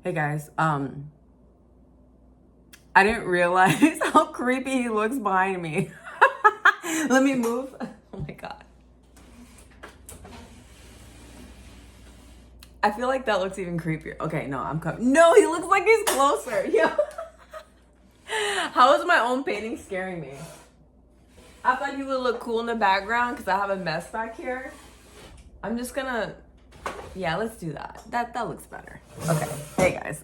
Hey guys, I didn't realize how creepy he looks behind me. Let me move. Oh my god. I feel like that looks even creepier. Okay, no, I'm coming. No, he looks like he's closer. Yeah. How is my own painting scaring me? I thought he would look cool in the background because I have a mess back here. I'm just gonna, yeah, let's do that. That looks better. Okay, hey guys.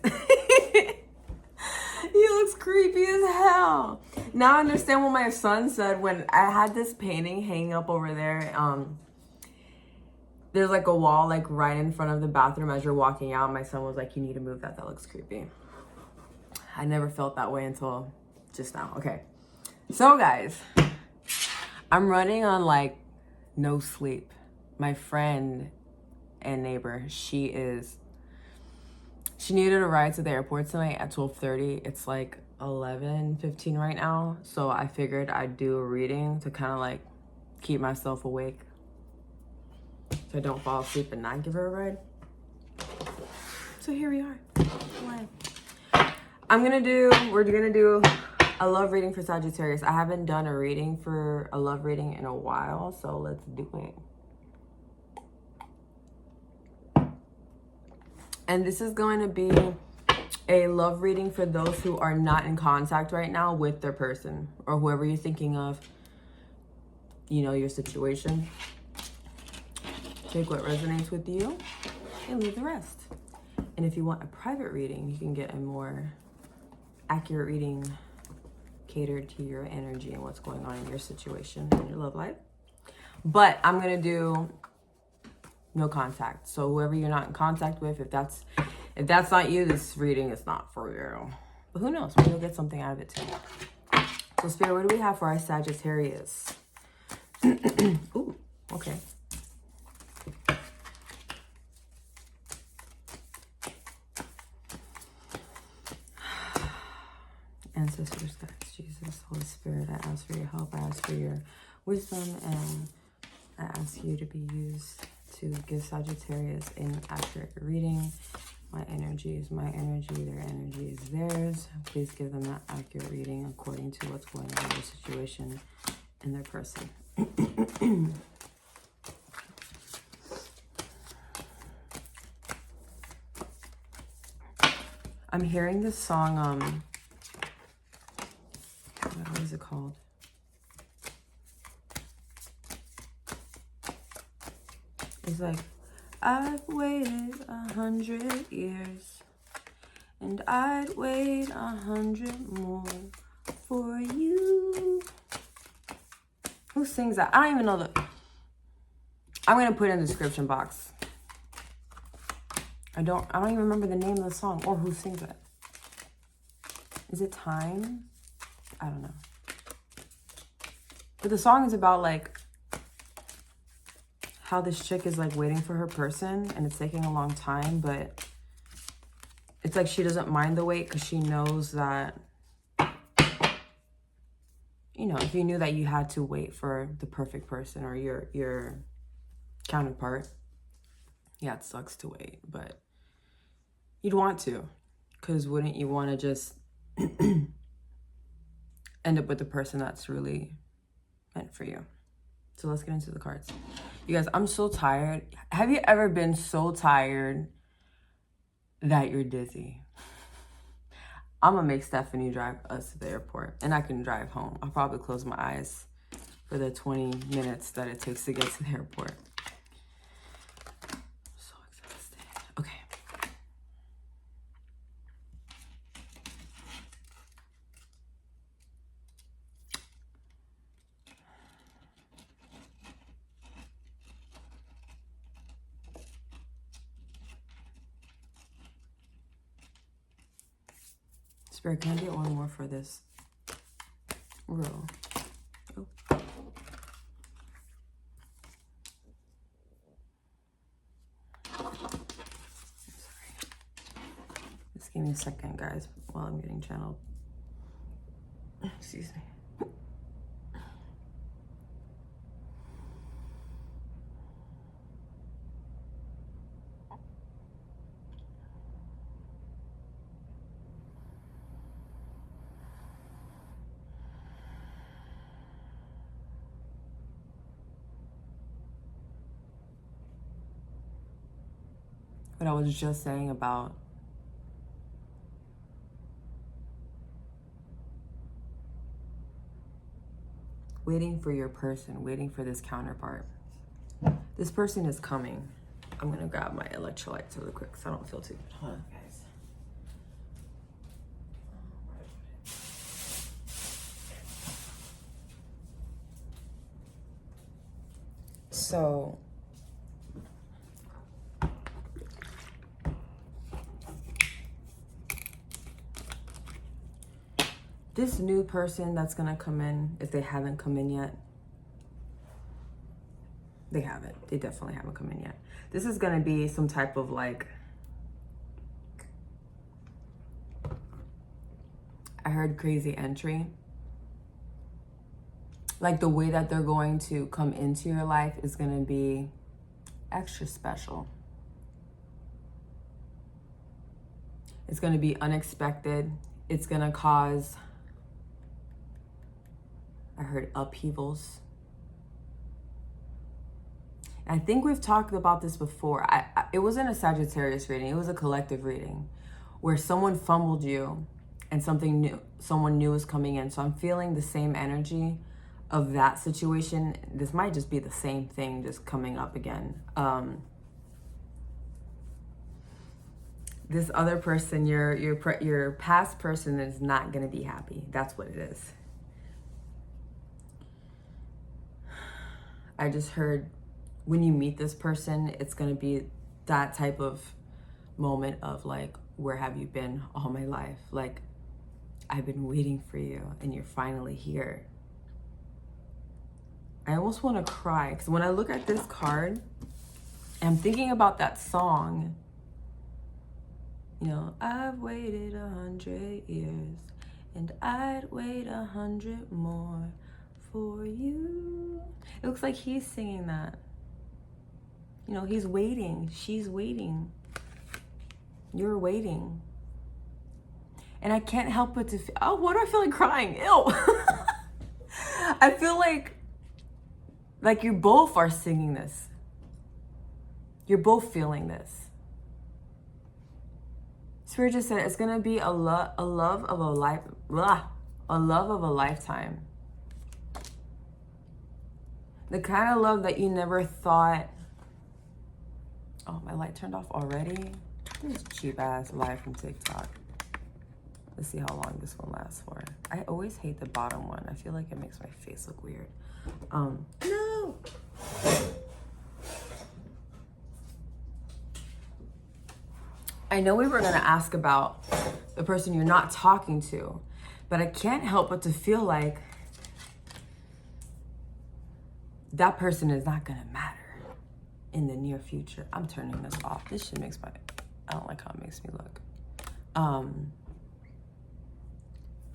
He looks creepy as hell. Now I understand what my son said when I had this painting hanging up over there. There's like a wall like right in front of the bathroom as you're walking out. My son was like, you need to move that. That looks creepy. I never felt that way until just now. Okay. So guys, I'm running on like no sleep. My friend and neighbor, she needed a ride to the airport tonight at 12:30. It's like 11:15 right now. So I figured I'd do a reading to kind of like keep myself awake so I don't fall asleep and not give her a ride. So here we are. We're gonna do a love reading for Sagittarius. I haven't done a love reading in a while, so let's do it. And this is going to be a love reading for those who are not in contact right now with their person or whoever you're thinking of, you know, your situation. Take what resonates with you and leave the rest. And if you want a private reading, you can get a more accurate reading catered to your energy and what's going on in your situation and your love life. But I'm going to do no contact. So whoever you're not in contact with, if that's not you, this reading is not for you. But who knows? Maybe you'll get something out of it too. So Spirit, what do we have for our Sagittarius? Ooh, okay. Ancestors, guides, Jesus, Holy Spirit, I ask for your help. I ask for your wisdom, and I ask you to be used to give Sagittarius an accurate reading. My energy is my energy, their energy is theirs. Please give them that accurate reading according to what's going on in their situation and their person. I'm hearing this song, what is it called? It's like, I've waited 100 years, and I'd wait 100 more for you. Who sings that? I don't even know I'm gonna put it in the description box. I don't even remember the name of the song or who sings it. Is it Time? I don't know. But the song is about like how this chick is like waiting for her person and it's taking a long time, but it's like she doesn't mind the wait because she knows that, you know, if you knew that you had to wait for the perfect person or your counterpart, yeah, it sucks to wait, but you'd want to, because wouldn't you want to just end up with the person that's really meant for you? So let's get into the cards. You guys, I'm so tired. Have you ever been so tired that you're dizzy? I'm gonna make Stephanie drive us to the airport and I can drive home. I'll probably close my eyes for the 20 minutes that it takes to get to the airport. So exhausted. Okay. Spirit, can I get one more for this row? Oh. Sorry. Just give me a second, guys, while I'm getting channeled. Excuse me. what I was just saying about waiting for your person, waiting for this counterpart. This person is coming. I'm gonna grab my electrolytes really quick so I don't feel too good. Hold on, guys. So this new person that's gonna come in, if they haven't come in yet, they haven't. They definitely haven't come in yet. This is gonna be some type of like, I heard crazy entry. Like the way that they're going to come into your life is gonna be extra special. It's gonna be unexpected. It's gonna cause, I heard upheavals. I think we've talked about this before. It wasn't a Sagittarius reading, it was a collective reading where someone fumbled you and someone new is coming in. So I'm feeling the same energy of that situation. This might just be the same thing just coming up again. This other person, your past person is not gonna be happy. That's what it is. I just heard when you meet this person, it's gonna be that type of moment of like, where have you been all my life? Like, I've been waiting for you and you're finally here. I almost wanna cry because when I look at this card, I'm thinking about that song. You know, I've waited 100 years and I'd wait 100 more for you. It looks like he's singing that. You know, he's waiting, she's waiting, you're waiting. And I can't help but to feel, oh, why do I feel like crying? Ew. I feel like you both are singing this. You're both feeling this. Spirit just said it's gonna be a love of a lifetime. The kind of love that you never thought. Oh, my light turned off already. This cheap ass live from TikTok. Let's see how long this one lasts for. I always hate the bottom one. I feel like it makes my face look weird. No. I know we were gonna ask about the person you're not talking to, but I can't help but to feel like that person is not gonna matter in the near future. I'm turning this off. This shit makes I don't like how it makes me look. Or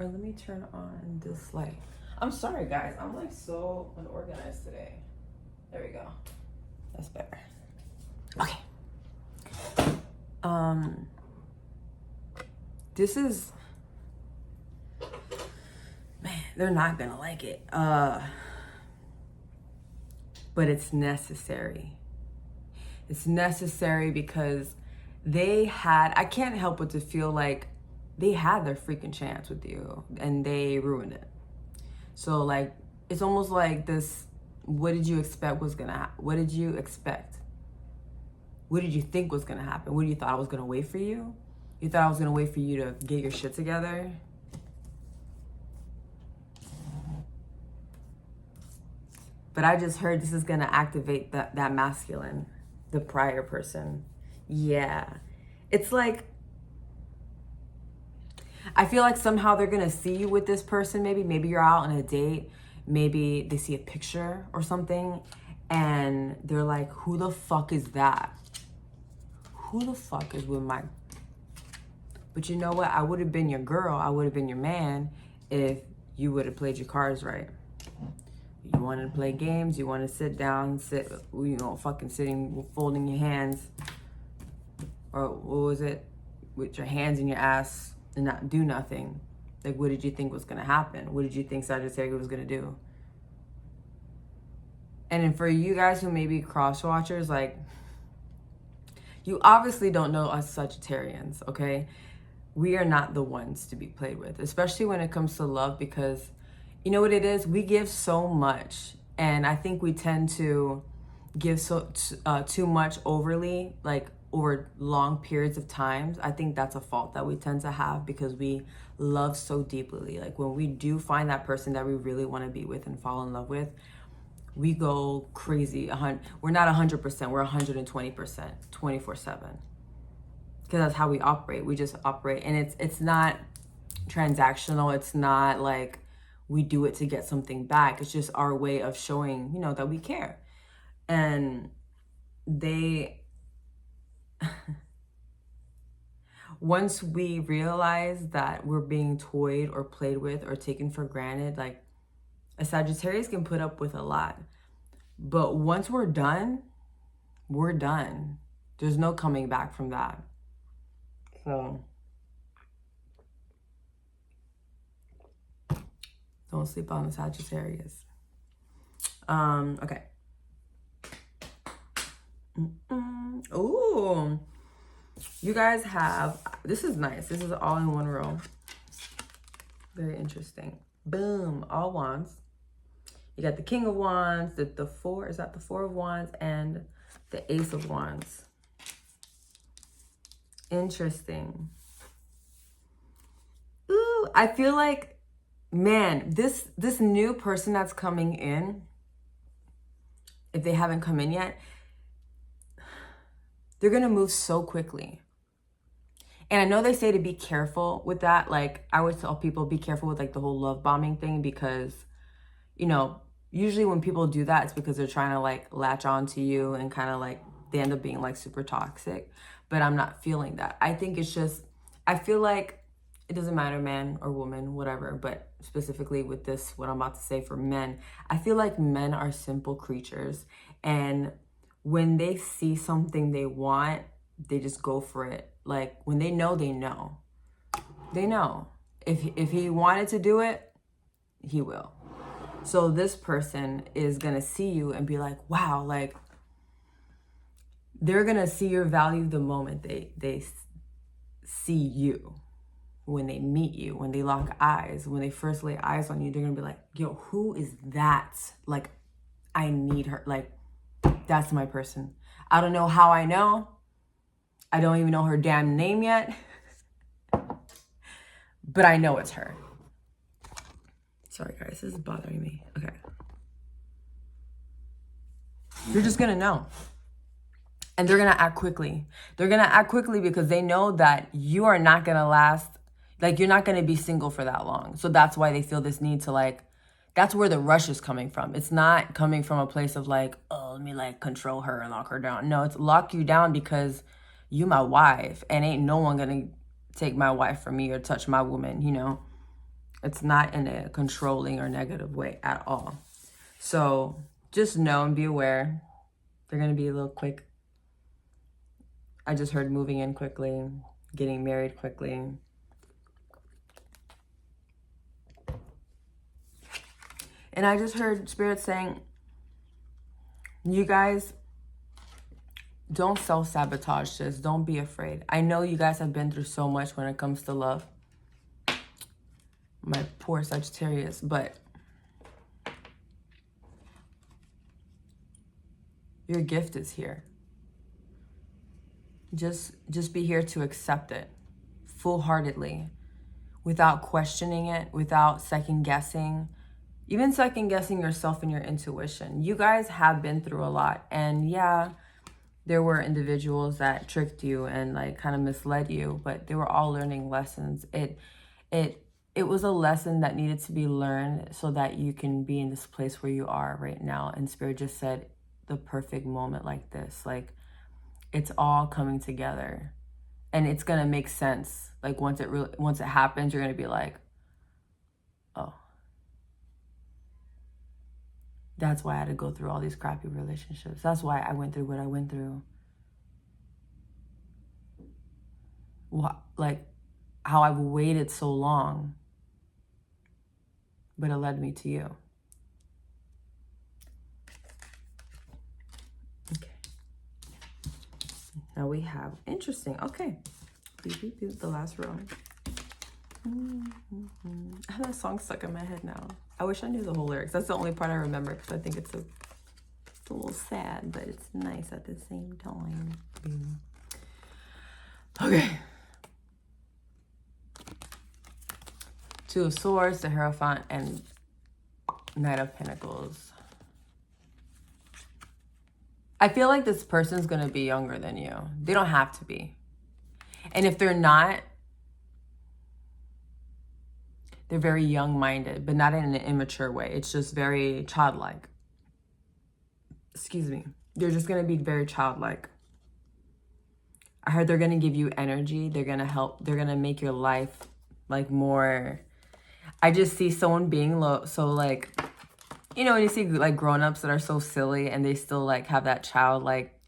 let me turn on this light. I'm sorry guys, I'm like so unorganized today. There we go. That's better. Okay. This is, man, they're not gonna like it. But it's necessary. It's necessary because I can't help but to feel like they had their freaking chance with you and they ruined it. So like, it's almost like this, what did you expect was gonna happen? What did you expect? What did you think was gonna happen? What, you thought I was gonna wait for you? You thought I was gonna wait for you to get your shit together? But I just heard this is gonna activate that masculine, the prior person. Yeah. It's like, I feel like somehow they're gonna see you with this person. Maybe you're out on a date. Maybe they see a picture or something and they're like, who the fuck is that? Who the fuck is with my... But you know what? I would have been your girl. I would have been your man if you would have played your cards right. You wanted to play games. You want to sit down, fucking sitting, folding your hands. Or what was it? With your hands in your ass and not do nothing. Like, what did you think was going to happen? What did you think Sagittarius was going to do? And then for you guys who may be cross watchers, like, You obviously don't know us Sagittarians, okay? We are not the ones to be played with, especially when it comes to love, because you know what it is? We give so much, and I think we tend to give too much overly, like over long periods of times. I think that's a fault that we tend to have, because we love so deeply. Like when we do find that person that we really want to be with and fall in love with, we go crazy. We're not 100%, we're 120%, 24/7. Because that's how we operate. We just operate, and it's not transactional. It's not like we do it to get something back. It's just our way of showing, you know, that we care. And they, once we realize that we're being toyed or played with or taken for granted, like a Sagittarius can put up with a lot. But once we're done, we're done. There's no coming back from that. So don't sleep on the Sagittarius. Okay. Ooh, you guys have, this is nice. This is all in one row. Very interesting. Boom, all wands. You got the King of Wands, the four, is that the Four of Wands, and the Ace of Wands. Interesting. Ooh, I feel like, man, this new person that's coming in, if they haven't come in yet, they're going to move so quickly. And I know they say to be careful with that. Like, I always tell people, be careful with like the whole love bombing thing, because, you know, usually when people do that, it's because they're trying to like latch on to you, and kind of like they end up being like super toxic. But I'm not feeling that. I think it's just, I feel like it doesn't matter, man or woman, whatever, but specifically with this, what I'm about to say for men, I feel like men are simple creatures. And when they see something they want, they just go for it. Like when they know, they know. They know. If he wanted to do it, he will. So this person is going to see you and be like, wow, like they're going to see your value the moment they see you. When they meet you, when they lock eyes, when they first lay eyes on you, they're going to be like, yo, who is that? Like, I need her. Like, that's my person. I don't know how I know. I don't even know her damn name yet. But I know it's her. Sorry, guys. This is bothering me. Okay. You're just going to know. And they're going to act quickly. They're going to act quickly because they know that you are not going to last. Like, you're not going to be single for that long. So that's why they feel this need to, like, that's where the rush is coming from. It's not coming from a place of, like, oh, let me, like, control her and lock her down. No, it's lock you down because you my wife. And ain't no one going to take my wife from me or touch my woman, you know. It's not in a controlling or negative way at all. So just know and be aware. They're going to be a little quick. I just heard moving in quickly, getting married quickly. And I just heard Spirit saying, you guys, don't self-sabotage this. Don't be afraid. I know you guys have been through so much when it comes to love. My poor Sagittarius, but your gift is here. Just be here to accept it full-heartedly, without questioning it, without second-guessing. Even second-guessing yourself and your intuition. You guys have been through a lot. And yeah, there were individuals that tricked you and like kind of misled you, but they were all learning lessons. It was a lesson that needed to be learned so that you can be in this place where you are right now. And Spirit just said the perfect moment like this. Like, it's all coming together. And it's going to make sense. Like once it happens, you're going to be like, oh. That's why I had to go through all these crappy relationships. That's why I went through what I went through. Like, how I've waited so long. But it led me to you. Okay. Now we have, interesting, okay. Beep, beep, beep, the last row. I have that song stuck in my head now. I wish I knew the whole lyrics. That's the only part I remember because I think it's a little sad, but it's nice at the same time. Okay. Two of Swords, the Hierophant, and Knight of Pentacles. I feel like this person's going to be younger than you. They don't have to be. And if they're not, they're very young-minded, but not in an immature way. It's just very childlike. Excuse me. They're just going to be very childlike. I heard they're going to give you energy. They're going to help. They're going to make your life like more. I just see someone being so like, you know, when you see like grown-ups that are so silly and they still like have that childlike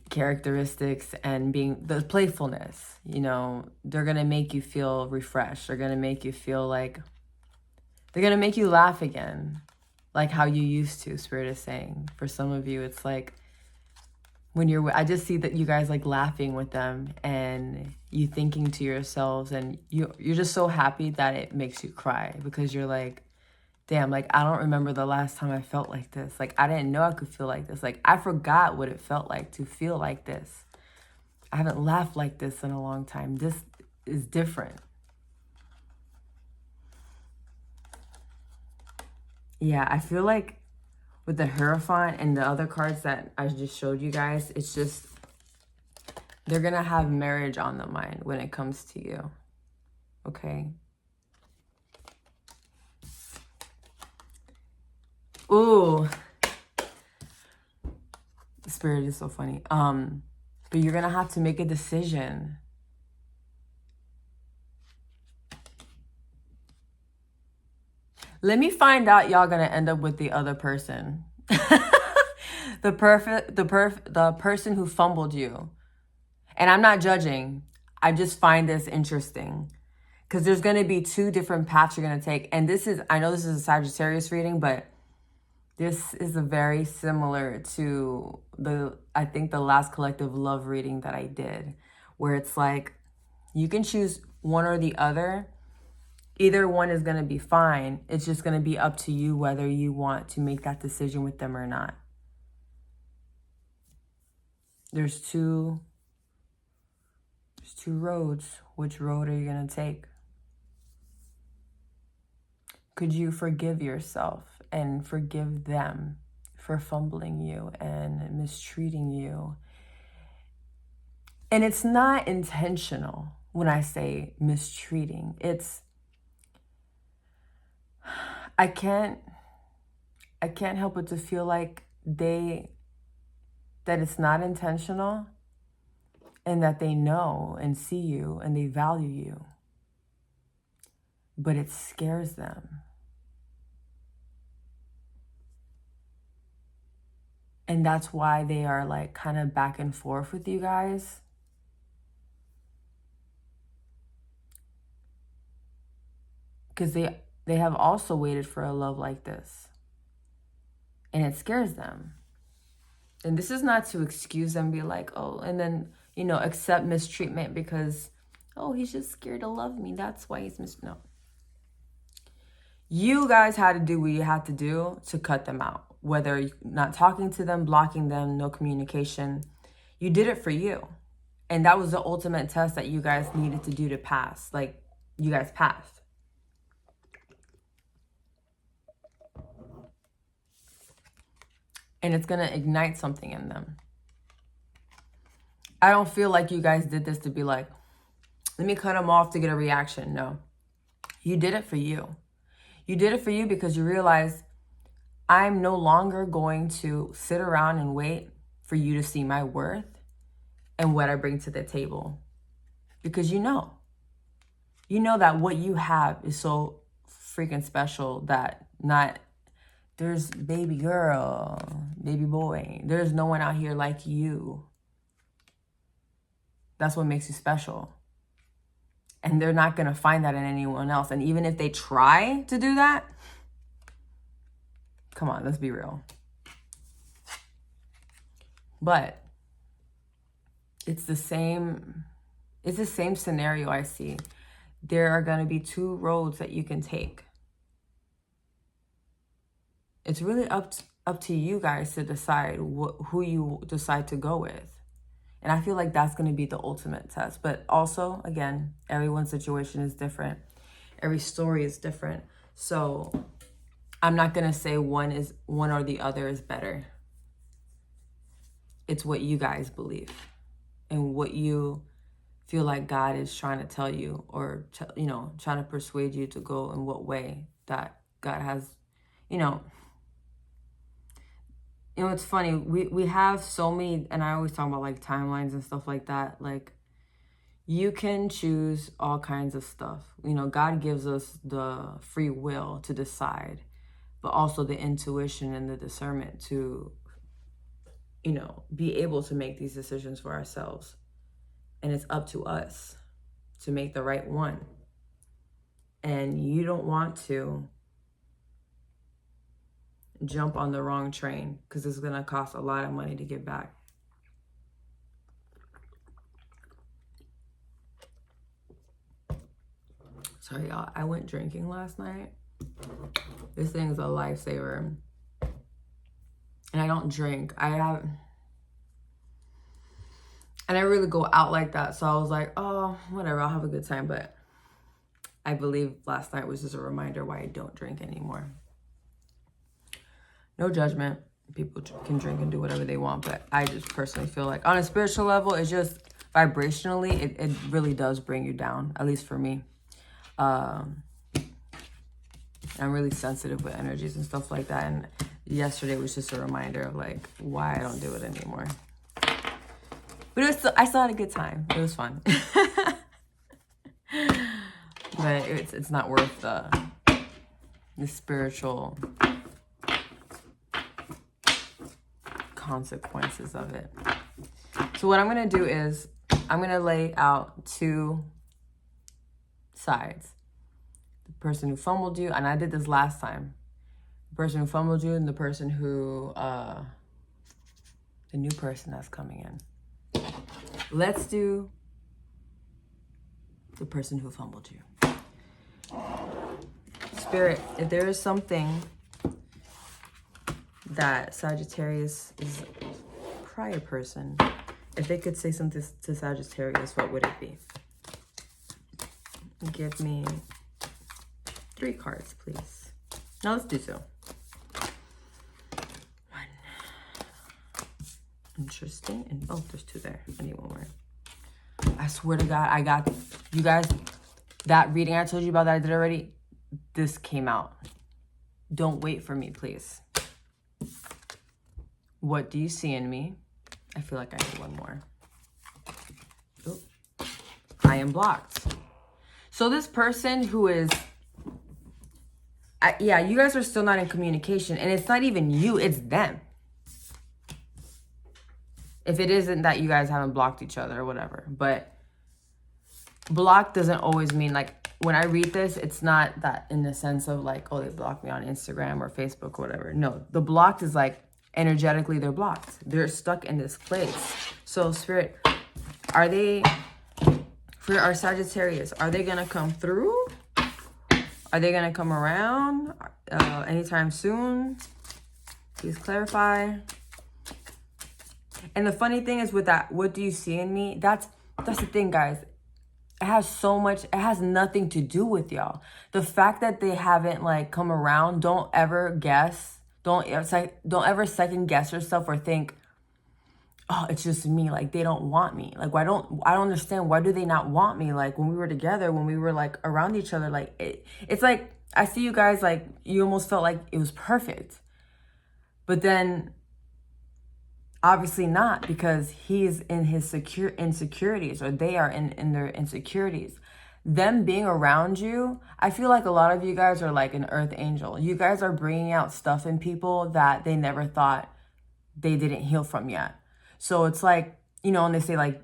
characteristics and being the playfulness, you know, they're going to make you feel refreshed. They're going to make you feel like, they're going to make you laugh again, like how you used to, Spirit is saying. For some of you, it's like when I just see that you guys like laughing with them and you thinking to yourselves, and you're just so happy that it makes you cry because you're like, damn, like, I don't remember the last time I felt like this. Like, I didn't know I could feel like this. Like, I forgot what it felt like to feel like this. I haven't laughed like this in a long time. This is different. Yeah, I feel like with the Hierophant and the other cards that I just showed you guys, it's just, they're going to have marriage on the mind when it comes to you. Okay? Ooh. Spirit is so funny. But you're going to have to make a decision. Let me find out y'all going to end up with the other person. the person who fumbled you. And I'm not judging. I just find this interesting. Because there's going to be two different paths you're going to take. And this is, I know this is a Sagittarius reading, but this is a very similar to I think the last collective love reading that I did, where it's like, you can choose one or the other. Either one is going to be fine. It's just going to be up to you whether you want to make that decision with them or not. There's two roads. Which road are you going to take? Could you forgive yourself and forgive them for fumbling you and mistreating you? And it's not intentional when I say mistreating. It's, I can't help but to feel like that it's not intentional, and that they know and see you and they value you, but it scares them. And that's why they are like kind of back and forth with you guys. Because they have also waited for a love like this. And it scares them. And this is not to excuse them, be like, oh, and then, you know, accept mistreatment because, oh, he's just scared to love me. That's why he's no. You guys had to do what you had to do to cut them out. Whether you're not talking to them, blocking them, no communication. You did it for you. And that was the ultimate test that you guys needed to do to pass. Like, you guys passed. And it's going to ignite something in them. I don't feel like you guys did this to be like, let me cut them off to get a reaction. No. You did it for you. You did it for you because you realized, I'm no longer going to sit around and wait for you to see my worth and what I bring to the table. Because you know that what you have is so freaking special that there's baby girl, baby boy. There's no one out here like you. That's what makes you special. And they're not going to find that in anyone else. And even if they try to do that, come on, let's be real. But it's the same scenario I see. There are going to be two roads that you can take. It's really up to you guys to decide who you decide to go with. And I feel like that's going to be the ultimate test. But also, again, everyone's situation is different. Every story is different. So I'm not going to say one or the other is better. It's what you guys believe and what you feel like God is trying to tell you, or, trying to persuade you to go in what way that God has, it's funny. We have so many, and I always talk about like timelines and stuff like that. Like, you can choose all kinds of stuff. God gives us the free will to decide, but also the intuition and the discernment to, be able to make these decisions for ourselves. And it's up to us to make the right one. And you don't want to jump on the wrong train, because it's going to cost a lot of money to get back. Sorry, y'all. I went drinking last night. This thing's a lifesaver. And I don't drink. And I really go out like that. So I was like, oh, whatever, I'll have a good time. But I believe last night was just a reminder why I don't drink anymore. No judgment. People can drink and do whatever they want. But I just personally feel like on a spiritual level, it's just vibrationally, it really does bring you down, at least for me. I'm really sensitive with energies and stuff like that. And yesterday was just a reminder of like why I don't do it anymore. But I still had a good time. It was fun. But it's not worth the spiritual consequences of it. So what I'm going to do is I'm going to lay out two sides. The person who fumbled you, and I did this last time. The person who fumbled you and the person who, the new person that's coming in. Let's do the person who fumbled you. Spirit, if there is something that Sagittarius is prior person, if they could say something to Sagittarius, what would it be? Give me 3 cards, please. Now let's do 2. 1. Interesting. And oh, there's 2 there. I need 1 more. I swear to God, I got you guys. That reading I told you about that I did already, this came out. Don't wait for me, please. What do you see in me? I feel like I need 1 more. Oh, I am blocked. So this person who is, yeah, you guys are still not in communication, and it's not even you, it's them. If it isn't that you guys haven't blocked each other or whatever, but block doesn't always mean, like, when I read this, it's not that in the sense of like, oh, they blocked me on Instagram or Facebook or whatever. No, the blocked is like energetically they're blocked. They're stuck in this place. So Spirit, are they, for our Sagittarius, are they going to come through? Are they going to come around anytime soon? Please clarify. And the funny thing is with that, what do you see in me? That's the thing, guys. It has so much, it has nothing to do with y'all. The fact that they haven't like come around, don't ever guess. Don't ever second guess yourself or think, oh, it's just me. Like, they don't want me. Like, I don't understand. Why do they not want me? Like, when we were together, when we were like around each other, like it's like, I see you guys, like, you almost felt like it was perfect. But then obviously not, because he's in his insecurities, or they are in their insecurities. Them being around you, I feel like a lot of you guys are like an earth angel. You guys are bringing out stuff in people that they never thought they didn't heal from yet. So it's like, you know, and they say like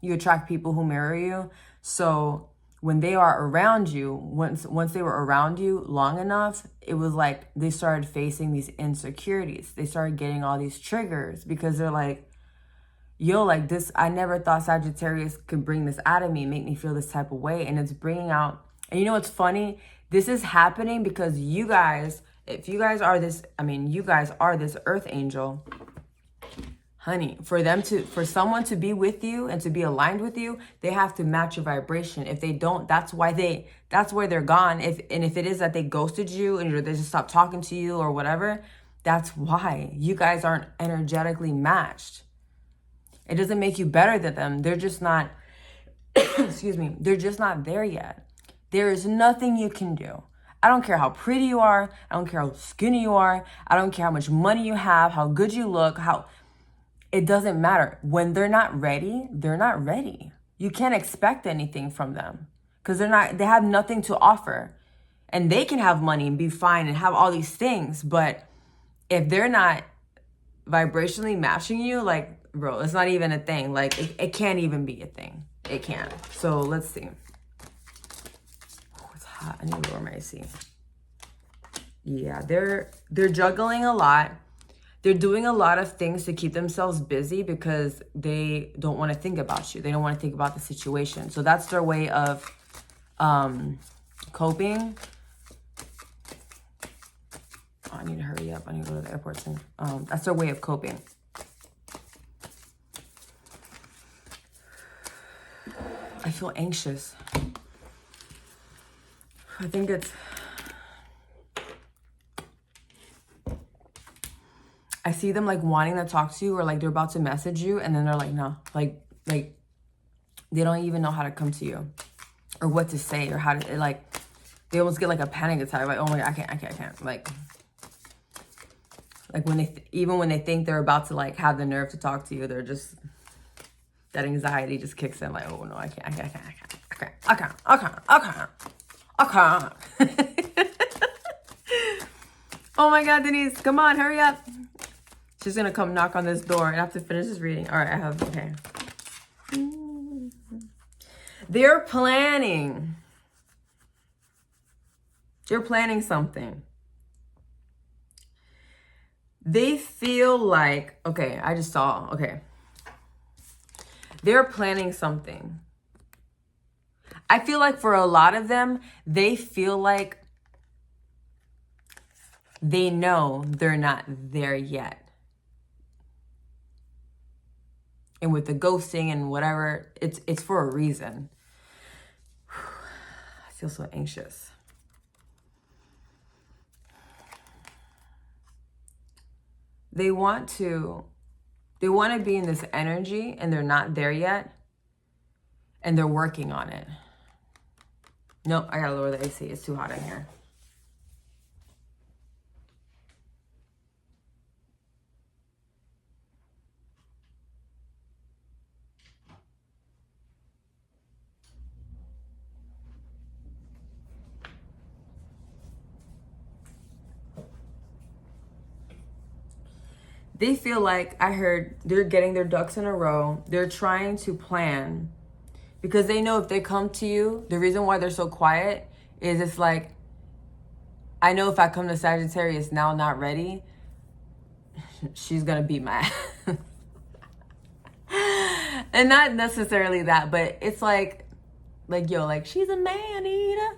you attract people who mirror you. So when they are around you, once they were around you long enough, it was like they started facing these insecurities. They started getting all these triggers because they're like, yo, like this, I never thought Sagittarius could bring this out of me, make me feel this type of way. And it's bringing out, and you know what's funny? This is happening because you guys, if you guys are this, I mean, you guys are this earth angel, honey, for someone to be with you and to be aligned with you, they have to match your vibration. If they don't, that's where they're gone. If it is that they ghosted you and they just stopped talking to you or whatever, that's why you guys aren't energetically matched. It doesn't make you better than them. They're just not, excuse me, they're just not there yet. There is nothing you can do. I don't care how pretty you are. I don't care how skinny you are. I don't care how much money you have, how good you look, it doesn't matter. When they're not ready, they're not ready. You can't expect anything from them because they have nothing to offer. And they can have money and be fine and have all these things. But if they're not vibrationally matching you, like, bro, it's not even a thing. Like, it can't even be a thing. It can't. So let's see. Oh, it's hot. I need to lower my AC. Yeah, they're juggling a lot. They're doing a lot of things to keep themselves busy because they don't want to think about you. They don't want to think about the situation. So that's their way of coping. Oh, I need to hurry up. I need to go to the airport soon. That's their way of coping. I feel anxious. I think it's... I see them like wanting to talk to you or like they're about to message you and then they're like, no, like they don't even know how to come to you or what to say or how to, like, they almost get like a panic attack. Like, oh my God, I can't. Like even when they think they're about to like have the nerve to talk to you, they're just, that anxiety just kicks in like, oh no, I can't. Oh my God, Denise, come on, hurry up. She's gonna come knock on this door and I have to finish this reading. All right, okay. They're planning something. They feel like, okay, they're planning something. I feel like for a lot of them, they feel like they know they're not there yet. And with the ghosting and whatever, it's for a reason. I feel so anxious. They want to be in this energy and they're not there yet. And they're working on it. Nope, I gotta lower the AC. It's too hot in here. They feel like, I heard, they're getting their ducks in a row. They're trying to plan because they know if they come to you, the reason why they're so quiet is it's like, I know if I come to Sagittarius now not ready, she's gonna beat my ass. And not necessarily that, but it's like, yo, like she's a man eater.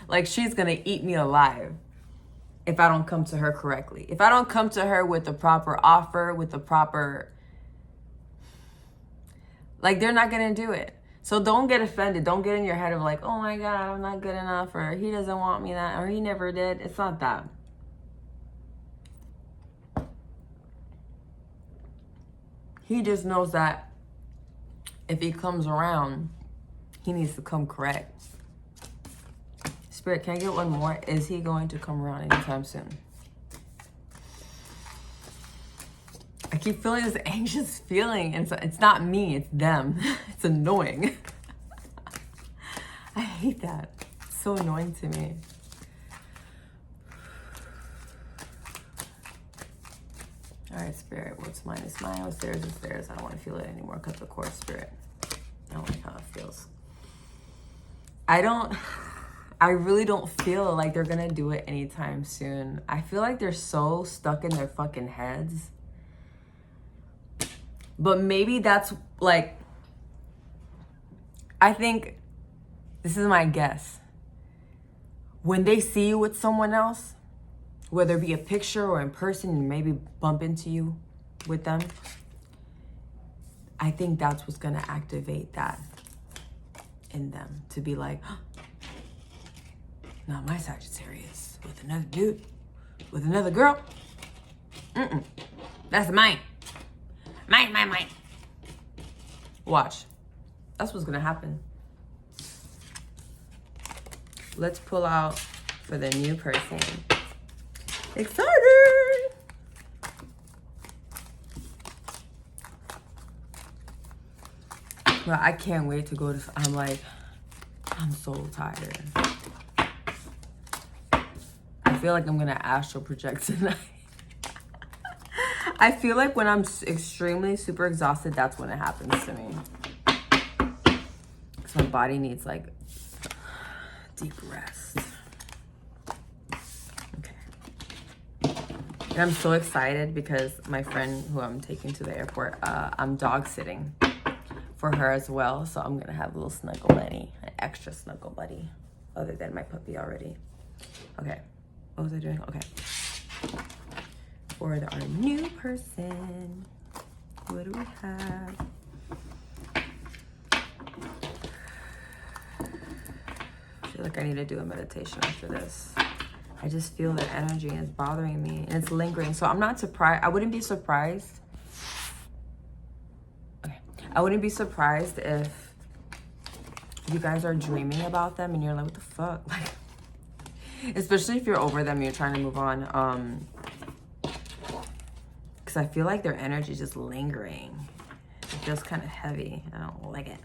Like she's gonna eat me alive if I don't come to her correctly. If I don't come to her with the proper offer, with the proper, like they're not gonna do it. So don't get offended. Don't get in your head of like, oh my God, I'm not good enough, or he doesn't want me that, or he never did. It's not that. He just knows that if he comes around, he needs to come correct. Spirit, can I get one more? Is he going to come around anytime soon? I keep feeling this anxious feeling, and it's not me, it's them. It's annoying. I hate that. It's so annoying to me. All right, Spirit, what's mine is mine, what's theirs is theirs. I don't want to feel it anymore. Cut the cord, Spirit. I don't like how it feels. I really don't feel like they're gonna do it anytime soon. I feel like they're so stuck in their fucking heads. But maybe that's like, I think, this is my guess. When they see you with someone else, whether it be a picture or in person, and maybe bump into you with them, I think that's what's gonna activate that in them. To be like, oh, not my Sagittarius with another dude, with another girl. That's mine. Mine. Watch. That's what's gonna happen. Let's pull out for the new person. Excited! Well, I can't wait to go to, I'm so tired. I feel like I'm gonna astral project tonight. I feel like when I'm extremely super exhausted, that's when it happens to me. Because my body needs like deep rest. Okay. And I'm so excited because my friend who I'm taking to the airport, I'm dog sitting for her as well. So I'm gonna have a little snuggle buddy, an extra snuggle buddy, other than my puppy already. Okay, what was I doing? Okay. For our new person, what do we have? I feel like I need to do a meditation after this. I just feel that energy is bothering me and it's lingering. So I'm not surprised. I wouldn't be surprised. Okay. I wouldn't be surprised if you guys are dreaming about them and you're like, what the fuck? Like, especially if you're over them and you're trying to move on. Because I feel like their energy is just lingering. It feels kind of heavy. I don't like it.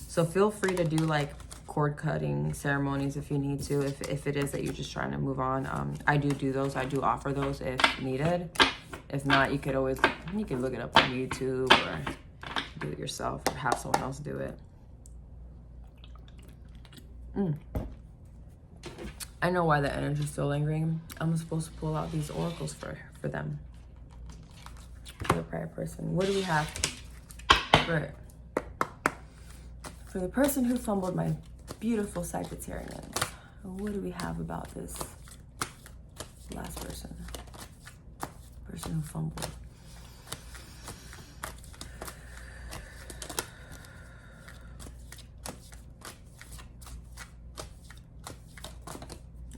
So feel free to do like cord cutting ceremonies if you need to, if it is that you're just trying to move on. I do those. I do offer those if needed. If not, you could look it up on YouTube or do it yourself or have someone else do it. I know why the energy is still lingering. I'm supposed to pull out these oracles for them. For the prior person. What do we have for the person who fumbled my beautiful Sagittarians? What do we have about this last person? Person who fumbled.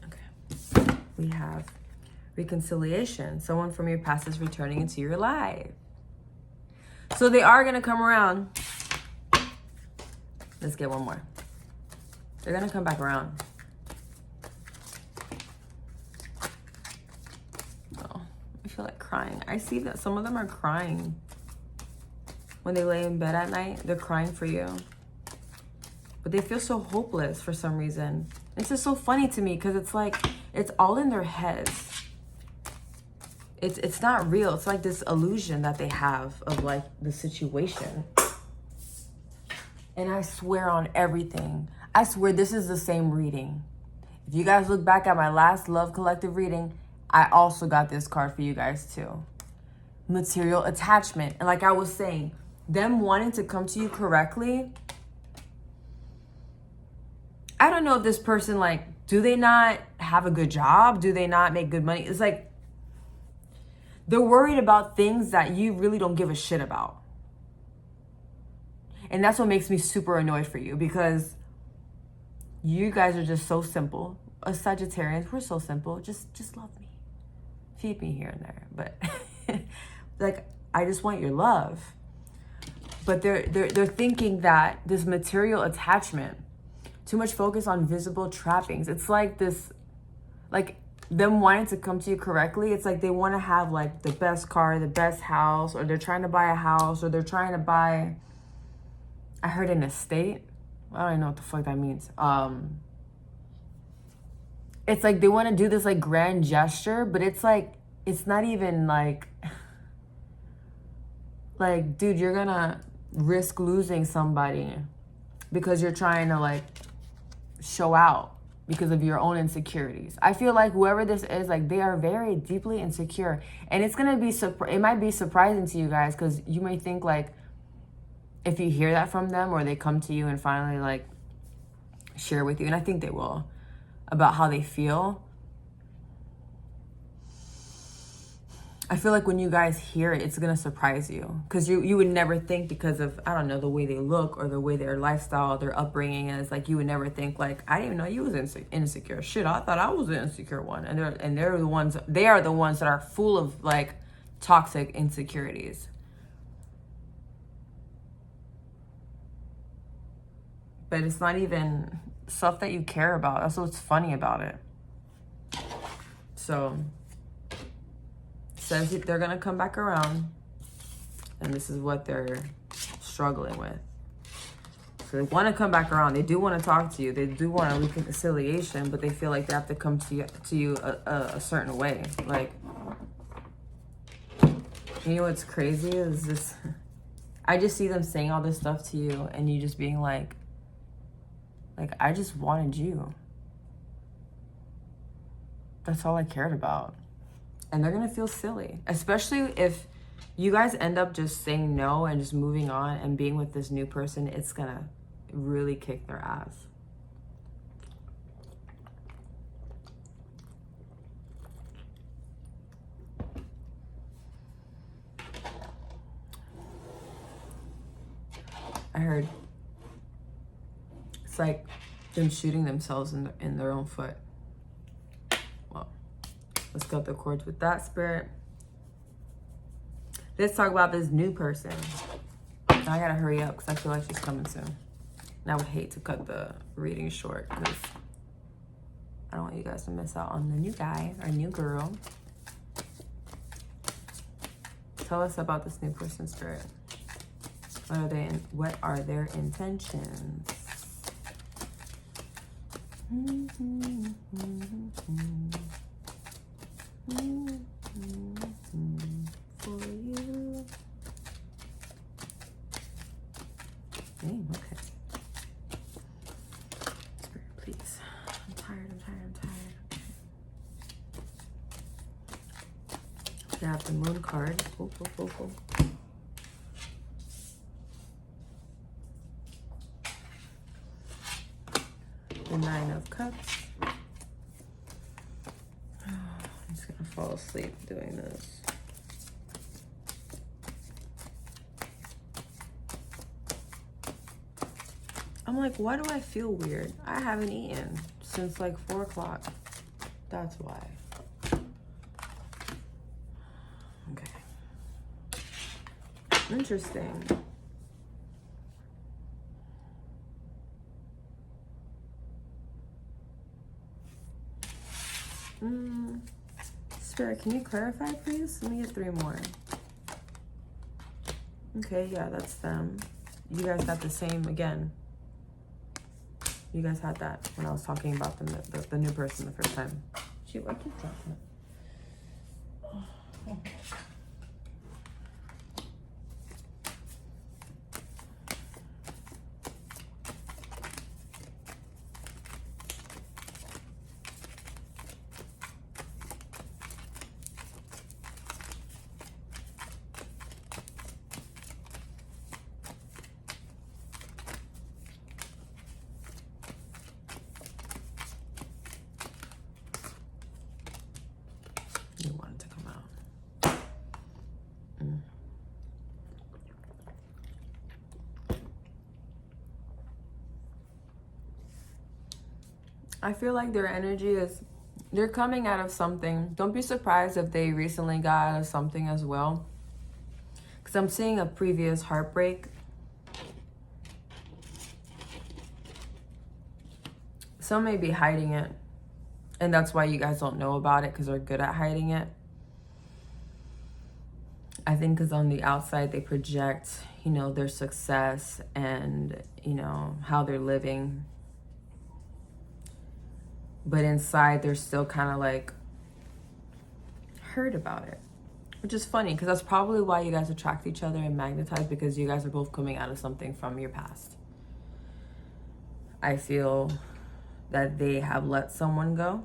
Okay. We have reconciliation. Someone from your past is returning into your life. So they are going to come around. Let's get one more. They're going to come back around. Oh, I feel like crying. I see that some of them are crying. When they lay in bed at night, they're crying for you. But they feel so hopeless for some reason. It's just so funny to me because it's like, it's all in their heads. It's not real. It's like this illusion that they have of like the situation. And I swear on everything. I swear this is the same reading. If you guys look back at my last Love Collective reading, I also got this card for you guys too. Material attachment. And like I was saying, them wanting to come to you correctly. I don't know if this person, like, do they not have a good job? Do they not make good money? It's like, they're worried about things that you really don't give a shit about. And that's what makes me super annoyed for you, because you guys are just so simple. Us Sagittarians, we're so simple. Just love me. Feed me here and there. But like, I just want your love. But they're thinking that this material attachment, too much focus on visible trappings. It's like this, like, them wanting to come to you correctly. It's like they want to have like the best car, the best house, or they're trying to buy a house, or they're trying to buy, I heard an estate. I don't even know what the fuck that means. It's like they want to do this like grand gesture, but it's like, it's not even like, dude, you're gonna risk losing somebody because you're trying to like show out, because of your own insecurities. I feel like whoever this is, like, they are very deeply insecure. And it's going to be, it might be surprising to you guys, because you may think, like, if you hear that from them, or they come to you and finally, like, share with you, and I think they will, about how they feel. I feel like when you guys hear it, it's going to surprise you, because you would never think, because of, I don't know, the way they look or the way their lifestyle, their upbringing is, like, you would never think, like, I didn't even know you was insecure. Shit, I thought I was the insecure one. And they are the ones that are full of, like, toxic insecurities. But it's not even stuff that you care about. That's what's funny about it. So says they're gonna come back around, and this is what they're struggling with. So they want to come back around. They do want to talk to you. They do want a reconciliation, but they feel like they have to come to you a certain way. Like, you know what's crazy is this? I just see them saying all this stuff to you, and you just being like, I just wanted you. That's all I cared about. And they're going to feel silly, especially if you guys end up just saying no and just moving on and being with this new person. It's going to really kick their ass. I heard it's like them shooting themselves in their own foot. Well, let's cut the cords with that, spirit. Let's talk about this new person. Now I gotta hurry up because I feel like she's coming soon. And I would hate to cut the reading short because I don't want you guys to miss out on the new guy or new girl. Tell us about this new person, spirit. What are their intentions? For you. Dang, okay. Spirit, please. I'm tired. We have the moon card. Oh. The 9 of Cups. I'm just gonna fall asleep doing this. I'm like, why do I feel weird? I haven't eaten since like 4 o'clock. That's why. Okay. Interesting. Spirit, can you clarify, please? Let me get 3 more. Okay, yeah, that's them. You guys got the same again. You guys had that when I was talking about the new person the first time. Shoot, I keep dropping it. Oh. You want it to come out. I feel like their energy is, they're coming out of something. Don't be surprised if they recently got out of something as well. Because I'm seeing a previous heartbreak. Some may be hiding it. And that's why you guys don't know about it, because they're good at hiding it. I think because on the outside they project, you know, their success and, you know, how they're living. But inside they're still kind of like hurt about it. Which is funny, because that's probably why you guys attract each other and magnetize, because you guys are both coming out of something from your past. I feel that they have let someone go.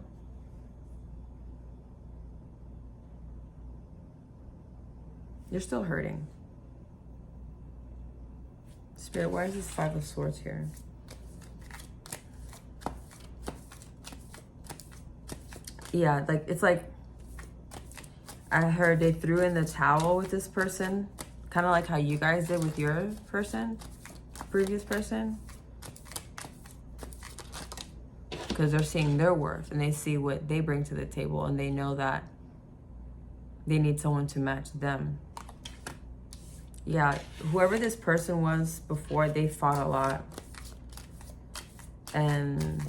You're still hurting. Spirit, why is this Five of Swords here? Yeah, like, it's like, I heard they threw in the towel with this person. Kind of like how you guys did with your person, previous person. Because they're seeing their worth and they see what they bring to the table and they know that they need someone to match them. Yeah, whoever this person was before, they fought a lot. And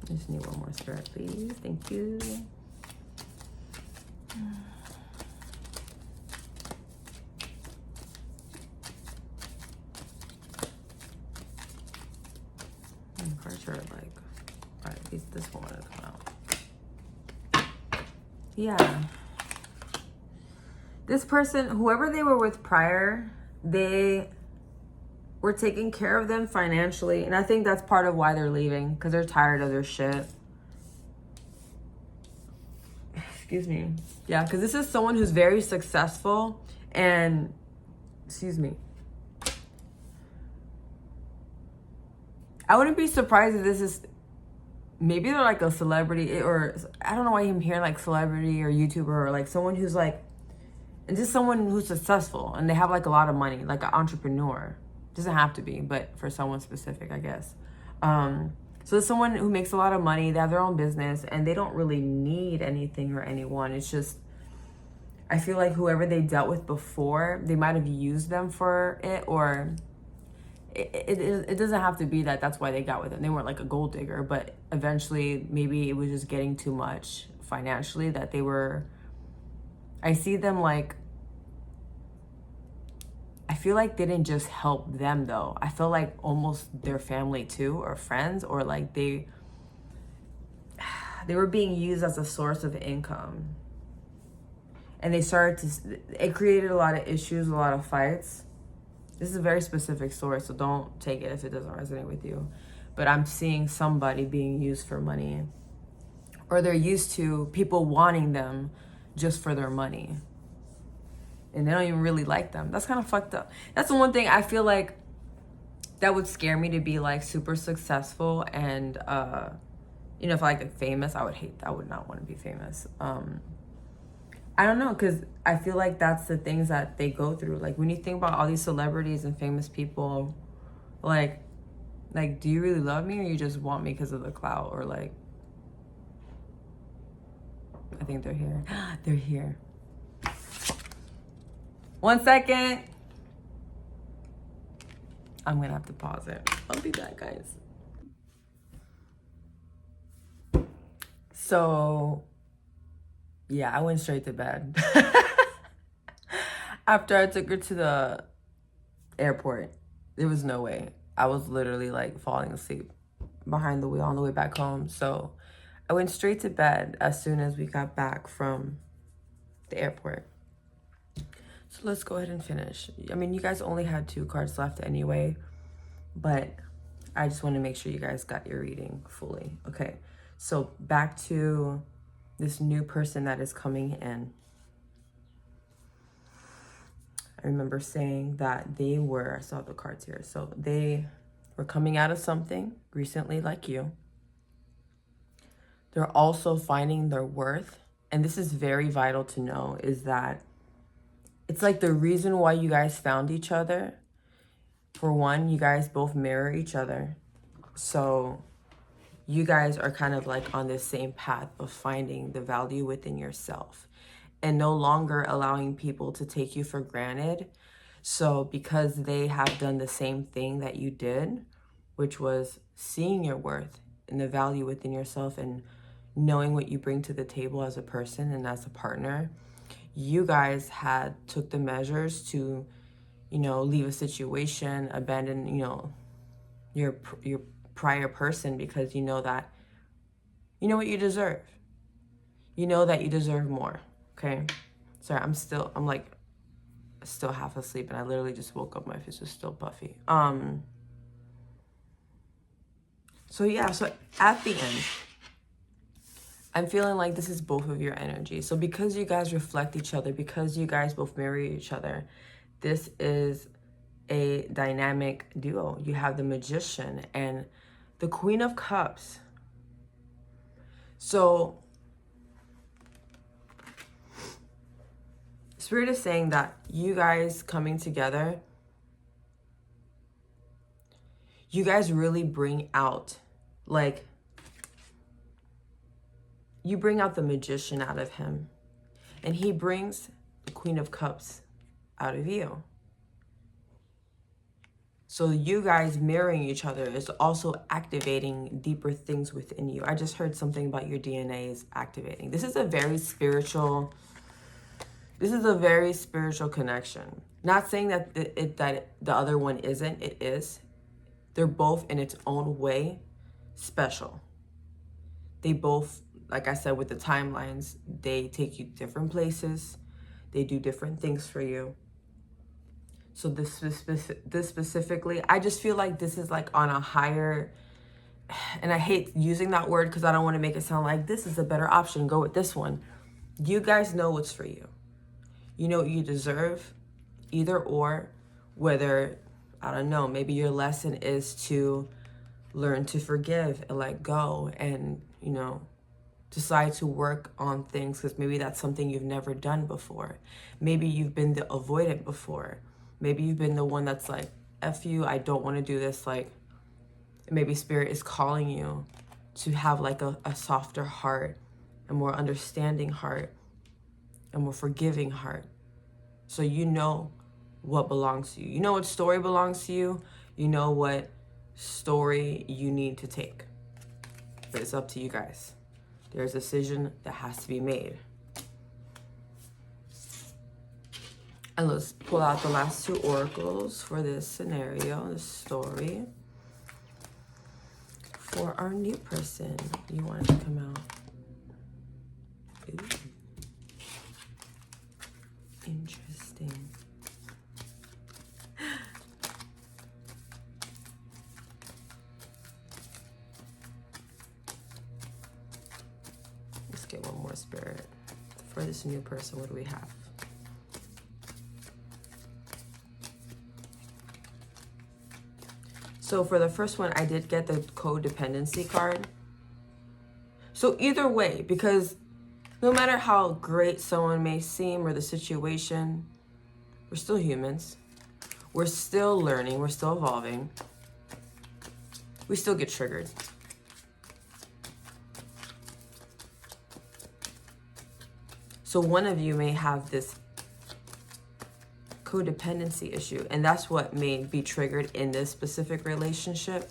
I just need one more, Spirit, please. Thank you. Cards are like, all right, this one wanted to come out. Yeah. This person, whoever they were with prior, they were taking care of them financially. And I think that's part of why they're leaving, because they're tired of their shit. Excuse me. Yeah, because this is someone who's very successful and, excuse me. I wouldn't be surprised if this is, maybe they're like a celebrity, or I don't know why I'm hearing like celebrity or YouTuber, or like someone who's like, and just someone who's successful and they have like a lot of money, like an entrepreneur. Doesn't have to be, but for someone specific, I guess. So it's someone who makes a lot of money, they have their own business, and they don't really need anything or anyone. It's just, I feel like whoever they dealt with before, they might have used them for it, or it doesn't have to be that that's why they got with them. They weren't like a gold digger, but eventually maybe it was just getting too much financially that they were, I see them like, I feel like they didn't just help them though. I feel like almost their family too, or friends, or like they were being used as a source of income. And they started to, it created a lot of issues, a lot of fights. This is a very specific story, so don't take it if it doesn't resonate with you. But I'm seeing somebody being used for money, or they're used to people wanting them just for their money. And they don't even really like them. That's kind of fucked up. That's the one thing I feel like that would scare me, to be like super successful and, you know, if like famous, I would not want to be famous. I don't know, because I feel like that's the things that they go through. Like when you think about all these celebrities and famous people, like do you really love me, or you just want me because of the clout? Or like, I think they're here. They're here. 1 second. I'm going to have to pause it. I'll be back, guys. So, yeah, I went straight to bed. After I took her to the airport, there was no way. I was literally like falling asleep behind the wheel on the way back home. So I went straight to bed as soon as we got back from the airport. So let's go ahead and finish. I mean, you guys only had 2 cards left anyway, but I just want to make sure you guys got your reading fully. Okay, so back to this new person that is coming in. I remember saying that they were, I saw the cards here, so they were coming out of something recently like you. They're also finding their worth, and this is very vital to know, is that it's like the reason why you guys found each other. For one, you guys both mirror each other. So you guys are kind of like on this same path of finding the value within yourself and no longer allowing people to take you for granted. So because they have done the same thing that you did, which was seeing your worth and the value within yourself and knowing what you bring to the table as a person and as a partner, you guys took the measures to, you know, leave a situation, abandon, you know, your prior person, because you know that, you know what you deserve. You know that you deserve more, okay? Sorry, I'm like still half asleep, and I literally just woke up. My face is still puffy. So yeah, so at the end, I'm feeling like this is both of your energy. So because you guys reflect each other, because you guys both marry each other, this is a dynamic duo. You have the Magician and the Queen of Cups. So Spirit is saying that you guys coming together, you guys really bring out, like, you bring out the Magician out of him, and he brings the Queen of Cups out of you. So you guys marrying each other is also activating deeper things within you. I just heard something about your DNA is activating. This is a very spiritual connection. Not saying that that the other one isn't. It is. They're both in its own way special. They both, like I said, with the timelines, they take you different places. They do different things for you. So this specifically, I just feel like this is like on a higher, and I hate using that word because I don't want to make it sound like this is a better option, go with this one. You guys know what's for you. You know what you deserve, either or, whether, I don't know, maybe your lesson is to learn to forgive and let go and, you know, decide to work on things because maybe that's something you've never done before. Maybe you've been the avoidant before. Maybe you've been the one that's like, F you, I don't want to do this. Like, maybe Spirit is calling you to have like a softer heart, a more understanding heart, a more forgiving heart. So you know what belongs to you. You know what story belongs to you. You know what story you need to take. But it's up to you guys. There's a decision that has to be made. And let's pull out the last two oracles for this scenario, this story. For our new person, you want it to come out. Ooh. Interesting. Let's get one more, Spirit. For this new person, what do we have? So for the first one, I did get the codependency card. So either way, because no matter how great someone may seem or the situation, we're still humans. We're still learning. We're still evolving. We still get triggered. So one of you may have this codependency issue, and that's what may be triggered in this specific relationship.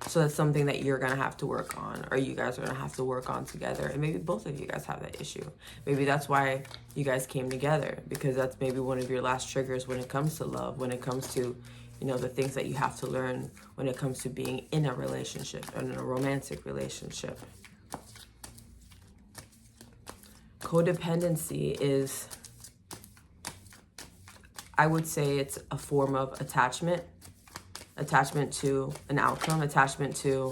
So that's something that you're gonna have to work on, or you guys are gonna have to work on together. And maybe both of you guys have that issue. Maybe that's why you guys came together, because that's maybe one of your last triggers when it comes to love, when it comes to, you know, the things that you have to learn when it comes to being in a relationship, or in a romantic relationship. Codependency is, I would say it's a form of attachment to an outcome, attachment to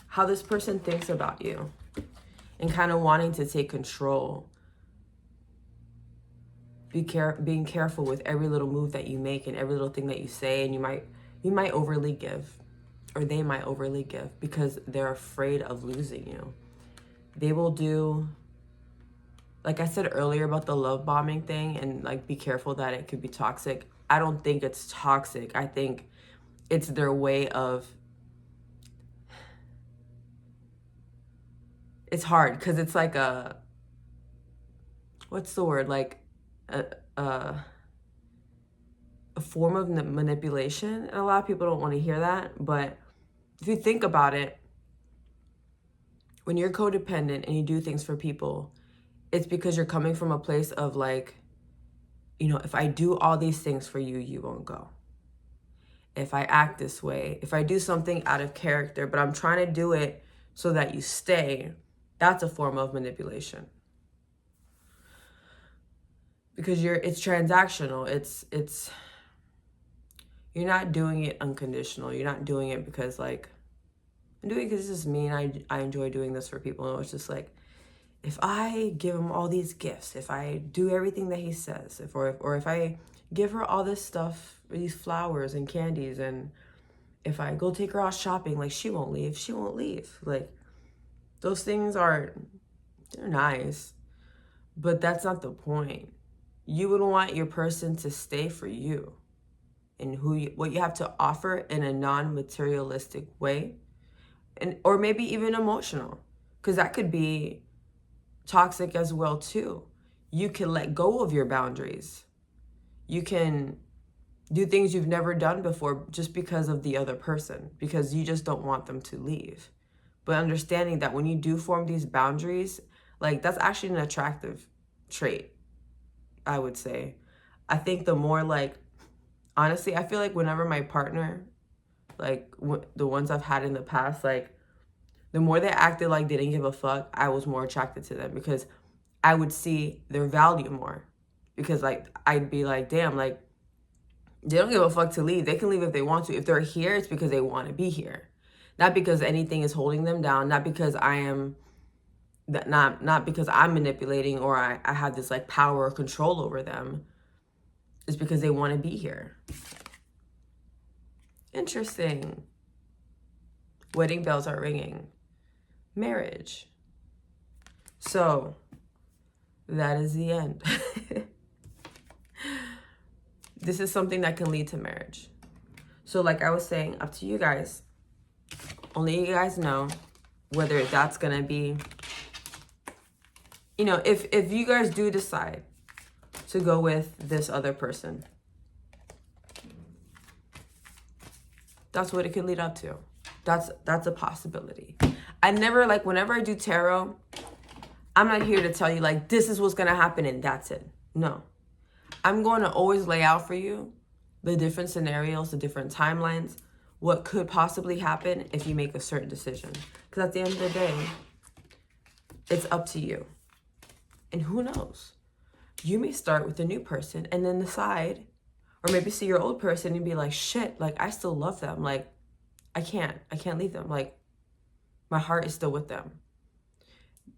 how this person thinks about you, and kind of wanting to take control. Being careful with every little move that you make and every little thing that you say, and you might overly give, or they might overly give because they're afraid of losing you. They will do, like I said earlier about the love bombing thing, and like be careful that it could be toxic. I don't think it's toxic. I think it's their way of, it's hard because it's like a, what's the word? Like a form of manipulation. And a lot of people don't want to hear that. But if you think about it, when you're codependent and you do things for people, it's because you're coming from a place of like, you know, if I do all these things for you, you won't go. If I act this way, if I do something out of character, but I'm trying to do it so that you stay, that's a form of manipulation. because it's transactional. It's you're not doing it unconditional. You're not doing it because like, I'm doing it because this is me and I enjoy doing this for people. And it's just like, if I give him all these gifts, if I do everything that he says, or if I give her all this stuff, these flowers and candies, and if I go take her out shopping, like she won't leave. Like, those things they're nice, but that's not the point. You would want your person to stay for you and what you have to offer in a non-materialistic way, and or maybe even emotional, because that could be toxic as well too. You can let go of your boundaries. You can do things you've never done before just because of the other person, because you just don't want them to leave. But understanding that when you do form these boundaries, like, that's actually an attractive trait, I would say. I think the more, like, honestly, I feel like whenever my partner, like the ones I've had in the past, like, the more they acted like they didn't give a fuck, I was more attracted to them, because I would see their value more. Because, like, I'd be like, damn, like, they don't give a fuck to leave. They can leave if they want to. If they're here, it's because they want to be here. Not because anything is holding them down. Not because not because I'm manipulating, or I have this like power or control over them. It's because they want to be here. Interesting. Wedding bells are ringing. Marriage. So that is the end. This is something that can lead to marriage. So like I was saying, up to you guys. Only you guys know whether that's going to be, you know, if you guys do decide to go with this other person, that's what it could lead up to. That's a possibility. I never, like, whenever I do tarot, I'm not here to tell you, like, this is what's going to happen and that's it. No. I'm going to always lay out for you the different scenarios, the different timelines, what could possibly happen if you make a certain decision. Because at the end of the day, it's up to you. And who knows? You may start with a new person and then decide, or maybe see your old person and be like, shit, like, I still love them. Like, I can't leave them. Like, my heart is still with them.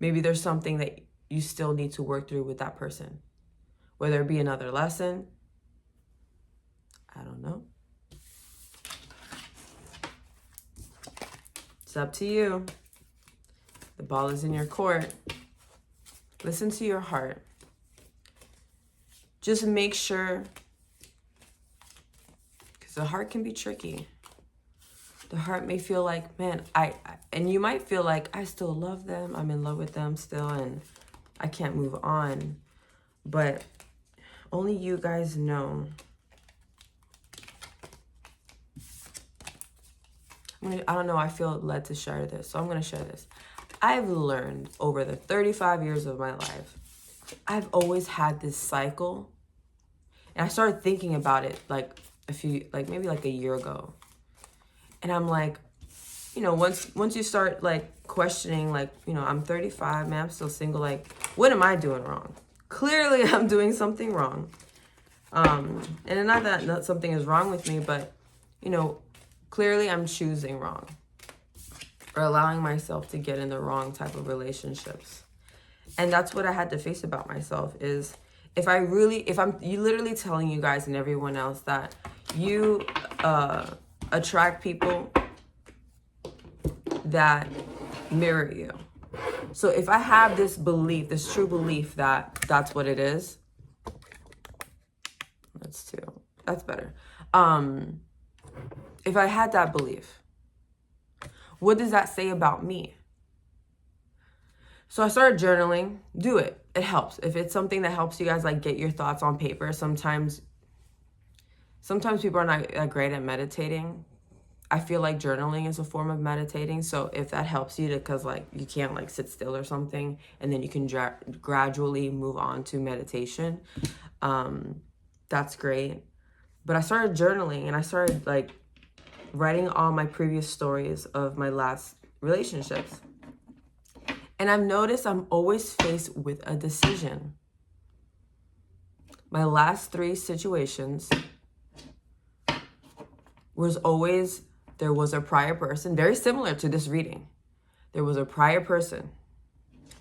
Maybe there's something that you still need to work through with that person. Whether it be another lesson, I don't know. It's up to you. The ball is in your court. Listen to your heart. Just make sure, because the heart can be tricky. The heart may feel like, man, and you might feel like, I still love them. I'm in love with them still, and I can't move on. But only you guys know. I don't know, I feel led to share this, so I'm going to share this. I've learned over the 35 years of my life, I've always had this cycle. And I started thinking about it like maybe like a year ago. And I'm like, you know, once you start like questioning, like, you know, I'm 35, man, I'm still single. Like, what am I doing wrong? Clearly I'm doing something wrong. And not that something is wrong with me, but, you know, clearly I'm choosing wrong, or allowing myself to get in the wrong type of relationships. And that's what I had to face about myself, is if I'm literally telling you guys and everyone else that you attract people that mirror you. So if I have this belief, this true belief that that's what it is, that's better. If I had that belief, what does that say about me? So I started journaling. Do it. It helps. If it's something that helps you guys like get your thoughts on paper. Sometimes people are not great at meditating. I feel like journaling is a form of meditating. So if that helps you, because like you can't like sit still or something, and then you can gradually move on to meditation, that's great. But I started journaling, and I started like writing all my previous stories of my last relationships. And I've noticed I'm always faced with a decision. my last 3 situations was always, there was a prior person, very similar to this reading. There was a prior person.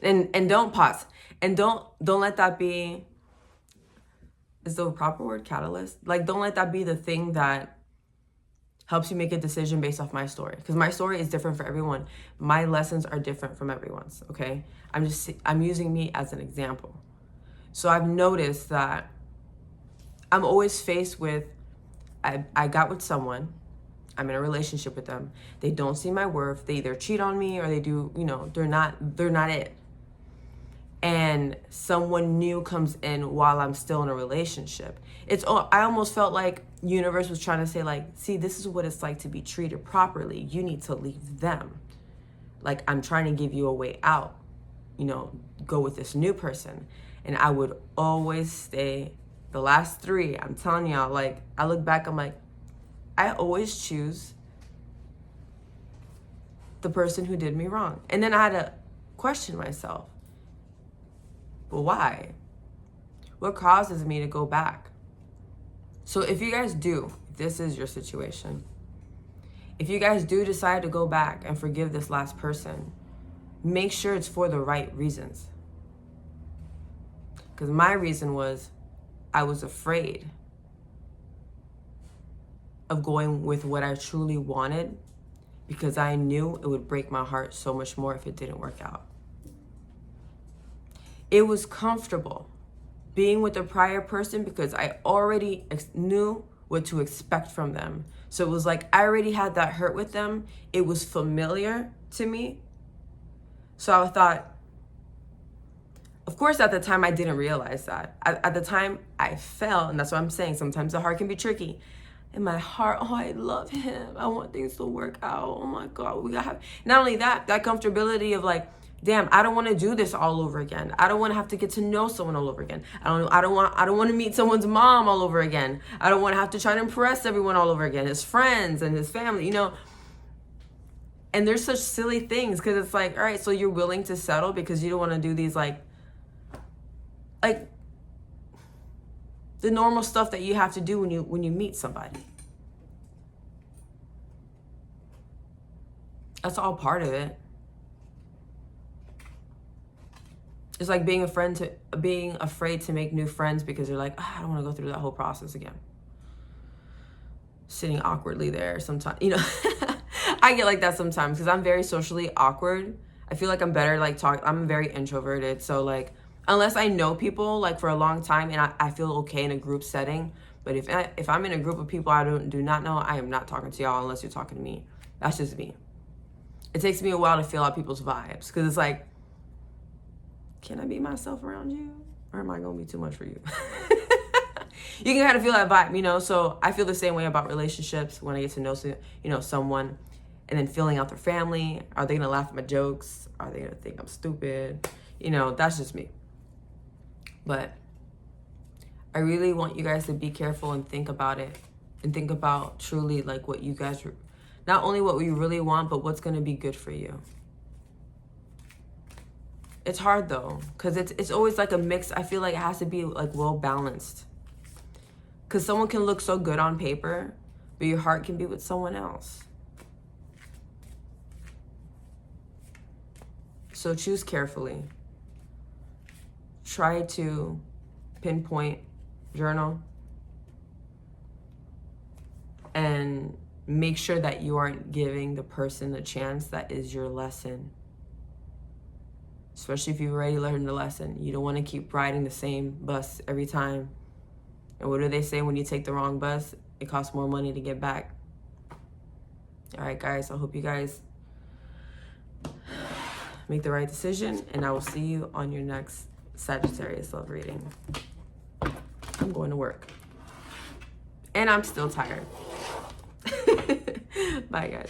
And don't pause. And don't let that be, is the proper word catalyst? Like, don't let that be the thing that helps you make a decision based off my story. Because my story is different for everyone. My lessons are different from everyone's, okay? I'm using me as an example. So I've noticed that I'm always faced with, I got with someone, I'm in a relationship with them, they don't see my worth, they either cheat on me or they do, you know, they're not it. And someone new comes in while I'm still in a relationship. I almost felt like universe was trying to say, like, see, this is what it's like to be treated properly. You need to leave them. Like, I'm trying to give you a way out. You know, go with this new person. And I would always stay. The last 3, I'm telling y'all, like, I look back, I'm like, I always choose the person who did me wrong. And then I had to question myself. But why? What causes me to go back? So if you guys do, this is your situation. If you guys do decide to go back and forgive this last person, make sure it's for the right reasons. Because my reason was, I was afraid of going with what I truly wanted because I knew it would break my heart so much more if it didn't work out. It was comfortable being with a prior person because I already knew what to expect from them. So it was like I already had that hurt with them. It was familiar to me. So I thought, of course, at the time, I didn't realize that. At the time, I felt, and that's what I'm saying, sometimes the heart can be tricky. In my heart, oh, I love him. I want things to work out. Oh my God, we gotta have, not only that comfortability of like, damn, I don't want to do this all over again. I don't want to have to get to know someone all over again. I don't want to meet someone's mom all over again. I don't want to have to try to impress everyone all over again, his friends and his family, you know. And there's such silly things because it's like, all right, so you're willing to settle because you don't want to do these like the normal stuff that you have to do when you meet somebody. That's all part of it. It's like being afraid to make new friends because you're like, oh, I don't want to go through that whole process again. Sitting awkwardly there sometimes, you know. I get like that sometimes because I'm very socially awkward. I feel like I'm better like I'm very introverted. So like, unless I know people like for a long time and I feel okay in a group setting. But if I'm in a group of people I do not know, I am not talking to y'all unless you're talking to me. That's just me. It takes me a while to feel out people's vibes because it's like, can I be myself around you? Or am I going to be too much for you? You can kind of feel that vibe, you know? So I feel the same way about relationships when I get to know, you know, someone and then feeling out their family. Are they going to laugh at my jokes? Are they going to think I'm stupid? You know, that's just me. But I really want you guys to be careful and think about it and think about truly like what you guys, not only what we really want, but what's going to be good for you. It's hard though, because it's always like a mix. I feel like it has to be like well balanced. Because someone can look so good on paper, but your heart can be with someone else. So choose carefully. Try to pinpoint, journal, and make sure that you aren't giving the person the chance that is your lesson. Especially if you've already learned the lesson. You don't want to keep riding the same bus every time. And what do they say when you take the wrong bus? It costs more money to get back. All right, guys. I hope you guys make the right decision. And I will see you on your next Sagittarius love reading. I'm going to work. And I'm still tired. Bye, guys.